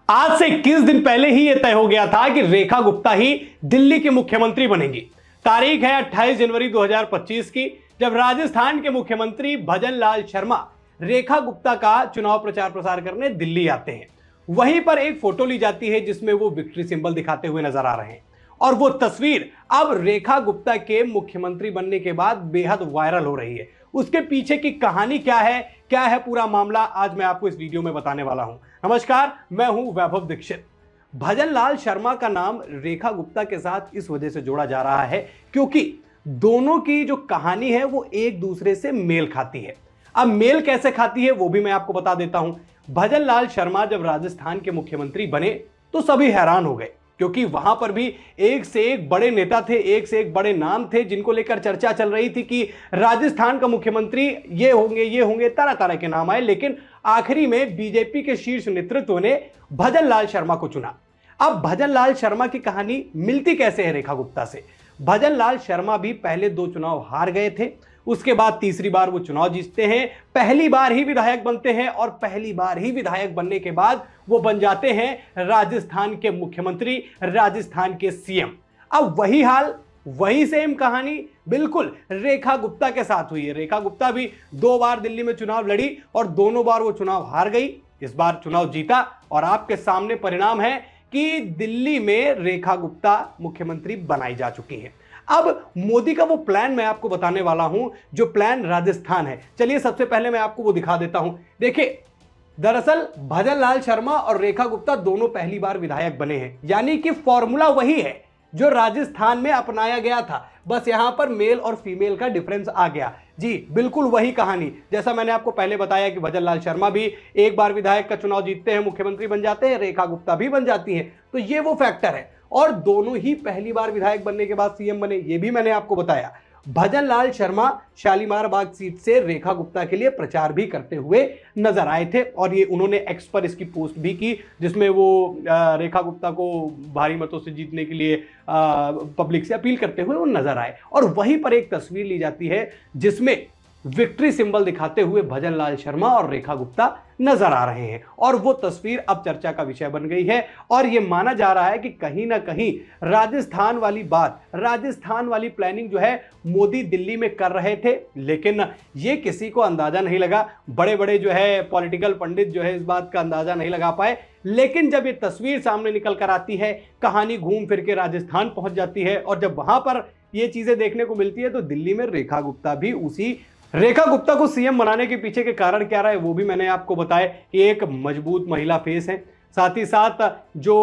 आज से 21 दिन पहले ही यह तय हो गया था कि रेखा गुप्ता ही दिल्ली की मुख्यमंत्री बनेंगी। तारीख है 28 जनवरी 2025 की, जब राजस्थान के मुख्यमंत्री भजन लाल शर्मा रेखा गुप्ता का चुनाव प्रचार प्रसार करने दिल्ली आते हैं। वहीं पर एक फोटो ली जाती है जिसमें वो विक्ट्री सिंबल दिखाते हुए नजर आ रहे हैं और वो तस्वीर अब रेखा गुप्ता के मुख्यमंत्री बनने के बाद बेहद वायरल हो रही है। उसके पीछे की कहानी क्या है पूरा मामला, आज मैं आपको इस वीडियो में बताने वाला हूं। नमस्कार, मैं हूं वैभव दीक्षित। भजन लाल शर्मा का नाम रेखा गुप्ता के साथ इस वजह से जोड़ा जा रहा है क्योंकि दोनों की जो कहानी है वो एक दूसरे से मेल खाती है। अब मेल कैसे खाती है वो भी मैं आपको बता देता हूं। भजन लाल शर्मा जब राजस्थान के मुख्यमंत्री बने तो सभी हैरान हो गए क्योंकि वहां पर भी एक से एक बड़े नेता थे, एक से एक बड़े नाम थे जिनको लेकर चर्चा चल रही थी कि राजस्थान का मुख्यमंत्री ये होंगे, तरह तरह के नाम आए, लेकिन आखिरी में बीजेपी के शीर्ष नेतृत्व ने भजन लाल शर्मा को चुना। अब भजन लाल शर्मा की कहानी मिलती कैसे है रेखा गुप्ता से। भजन लाल शर्मा भी पहले 2 चुनाव हार गए थे, उसके बाद तीसरी बार वो चुनाव जीतते हैं, पहली बार ही विधायक बनते हैं और पहली बार ही विधायक बनने के बाद वो बन जाते हैं राजस्थान के मुख्यमंत्री, राजस्थान के सीएम। अब वही हाल, वही सेम कहानी बिल्कुल रेखा गुप्ता के साथ हुई है। रेखा गुप्ता भी 2 बार दिल्ली में चुनाव लड़ी और दोनों बार वो चुनाव हार गई। इस बार चुनाव जीता और आपके सामने परिणाम है कि दिल्ली में रेखा गुप्ता मुख्यमंत्री बनाई जा चुकी है। अब मोदी का वो प्लान मैं आपको बताने वाला हूं, जो प्लान राजस्थान है। चलिए सबसे पहले मैं आपको वो दिखा देता हूं। देखिए, दरअसल भजन लाल शर्मा और रेखा गुप्ता दोनों पहली बार विधायक बने हैं, यानी कि फॉर्मूला वही है जो राजस्थान में अपनाया गया था, बस यहां पर मेल और फीमेल का डिफरेंस आ गया। जी बिल्कुल वही कहानी, जैसा मैंने आपको पहले बताया कि भजन लाल शर्मा भी एक बार विधायक का चुनाव जीतते हैं, मुख्यमंत्री बन जाते हैं, रेखा गुप्ता भी बन जाती हैं, तो ये वो फैक्टर है। और दोनों ही पहली बार विधायक बनने के बाद सीएम बने, ये भी मैंने आपको बताया। भजन लाल शर्मा शालीमार बाग सीट से रेखा गुप्ता के लिए प्रचार भी करते हुए नजर आए थे और ये उन्होंने एक्स पर इसकी पोस्ट भी की जिसमें वो रेखा गुप्ता को भारी मतों से जीतने के लिए पब्लिक से अपील करते हुए वो नजर आए। और वहीं पर एक तस्वीर ली जाती है जिसमें विक्ट्री सिंबल दिखाते हुए भजन लाल शर्मा और रेखा गुप्ता नजर आ रहे हैं और वो तस्वीर अब चर्चा का विषय बन गई है। और ये माना जा रहा है कि कहीं ना कहीं राजस्थान वाली बात, राजस्थान वाली प्लानिंग जो है मोदी दिल्ली में कर रहे थे, लेकिन ये किसी को अंदाजा नहीं लगा। बड़े बड़े जो है पॉलिटिकल पंडित जो है इस बात का अंदाजा नहीं लगा पाए, लेकिन जब ये तस्वीर सामने निकल कर आती है, कहानी घूम फिर के राजस्थान पहुंच जाती है और जब वहां पर ये चीजें देखने को मिलती है तो दिल्ली में रेखा गुप्ता भी उसी रेखा गुप्ता को सीएम बनाने के पीछे के कारण क्या रहा है वो भी मैंने आपको बताया कि एक मजबूत महिला फेस है, साथ ही साथ जो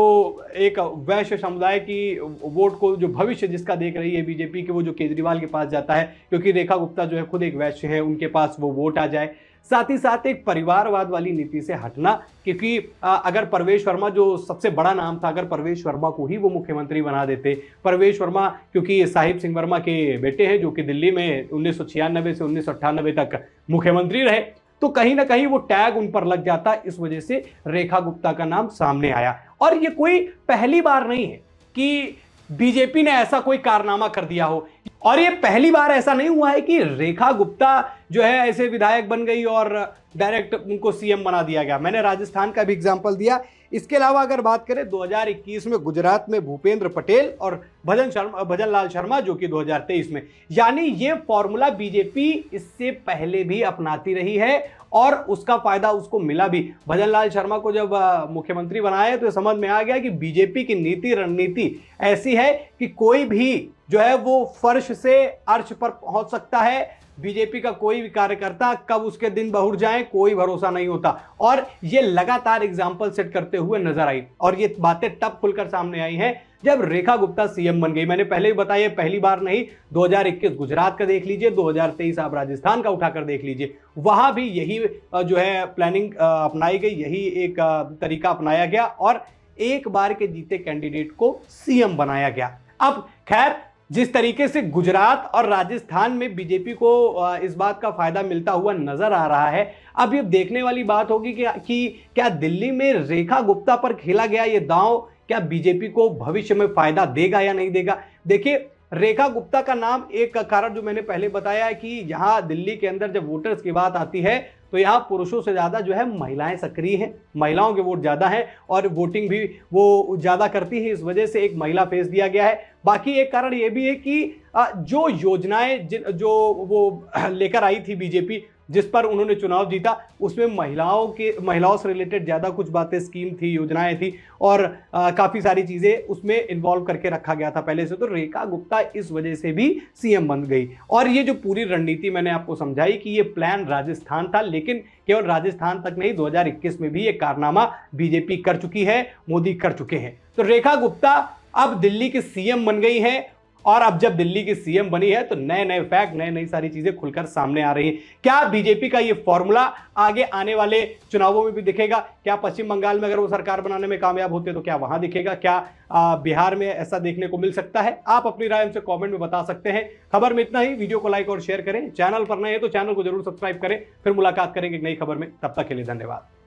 एक वैश्य समुदाय की वोट को जो भविष्य जिसका देख रही है बीजेपी के, वो जो केजरीवाल के पास जाता है क्योंकि रेखा गुप्ता जो है खुद एक वैश्य है, उनके पास वो वोट आ जाए। साथ ही साथ एक परिवारवाद वाली नीति से हटना, क्योंकि अगर परवेश वर्मा जो सबसे बड़ा नाम था, अगर परवेश वर्मा को ही वो मुख्यमंत्री बना देते, परवेश वर्मा क्योंकि साहिब सिंह वर्मा के बेटे हैं जो कि दिल्ली में 1996 से 1998 तक मुख्यमंत्री रहे, तो कहीं ना कहीं वो टैग उन पर लग जाता। इस वजह से रेखा गुप्ता का नाम सामने आया और ये कोई पहली बार नहीं है कि बीजेपी ने ऐसा कोई कारनामा कर दिया हो, और ये पहली बार ऐसा नहीं हुआ है कि रेखा गुप्ता जो है ऐसे विधायक बन गई और डायरेक्ट उनको सीएम बना दिया गया। मैंने राजस्थान का भी एग्जांपल दिया। इसके अलावा अगर बात करें 2021 में गुजरात में भूपेंद्र पटेल और भजन लाल शर्मा जो कि 2023 में, यानी ये फॉर्मूला बीजेपी इससे पहले भी अपनाती रही है और उसका फायदा उसको मिला भी। भजन लाल शर्मा को जब मुख्यमंत्री बनाया तो समझ में आ गया कि बीजेपी की नीति रणनीति ऐसी है कि कोई भी जो है वो फर्श से अर्श पर पहुंच सकता है। बीजेपी का कोई भी कार्यकर्ता कब उसके दिन बहुर जाए कोई भरोसा नहीं होता, और ये लगातार एग्जाम्पल सेट करते हुए नजर आई और ये बातें तब खुलकर सामने आई हैं जब रेखा गुप्ता सीएम बन गई। मैंने पहले भी बताया पहली बार नहीं, 2021 गुजरात का देख लीजिए, 2023 आप राजस्थान का उठाकर देख लीजिए, वहां भी यही जो है प्लानिंग अपनाई गई, यही एक तरीका अपनाया गया और एक बार के जीते कैंडिडेट को सीएम बनाया गया। अब खैर, जिस तरीके से गुजरात और राजस्थान में बीजेपी को इस बात का फायदा मिलता हुआ नजर आ रहा है, अब ये देखने वाली बात होगी कि क्या दिल्ली में रेखा गुप्ता पर खेला गया ये दांव क्या बीजेपी को भविष्य में फायदा देगा या नहीं देगा। देखिए, रेखा गुप्ता का नाम एक कारण जो मैंने पहले बताया है कि यहां दिल्ली के अंदर जब वोटर्स की बात आती है तो यहाँ पुरुषों से ज़्यादा जो है महिलाएं सक्रिय हैं, महिलाओं के वोट ज़्यादा हैं और वोटिंग भी वो ज़्यादा करती है, इस वजह से एक महिला फेस दिया गया है। बाकी एक कारण ये भी है कि जो योजनाएं जो वो लेकर आई थी बीजेपी, जिस पर उन्होंने चुनाव जीता, उसमें महिलाओं से रिलेटेड ज़्यादा कुछ बातें, स्कीम थी, योजनाएं थी और काफ़ी सारी चीज़ें उसमें इन्वॉल्व करके रखा गया था पहले से। तो रेखा गुप्ता इस वजह से भी सीएम बन गई। और ये जो पूरी रणनीति मैंने आपको समझाई कि ये प्लान राजस्थान था, लेकिन केवल राजस्थान तक नहीं, 2021 में भी ये कारनामा बीजेपी कर चुकी है, मोदी कर चुके हैं। तो रेखा गुप्ता अब दिल्ली की सीएम बन गई है और अब जब दिल्ली की सीएम बनी है तो नए नए फैक्ट, नई सारी चीजें खुलकर सामने आ रही हैं। क्या बीजेपी का ये फॉर्मूला आगे आने वाले चुनावों में भी दिखेगा? क्या पश्चिम बंगाल में अगर वो सरकार बनाने में कामयाब होते तो क्या वहां दिखेगा? क्या बिहार में ऐसा देखने को मिल सकता है? आप अपनी राय हमसे कमेंट में बता सकते हैं। खबर में इतना ही। वीडियो को लाइक और शेयर करें। चैनल पर नए हैं तो चैनल को जरूर सब्सक्राइब करें। फिर मुलाकात करेंगे एक नई खबर में। तब तक के लिए धन्यवाद।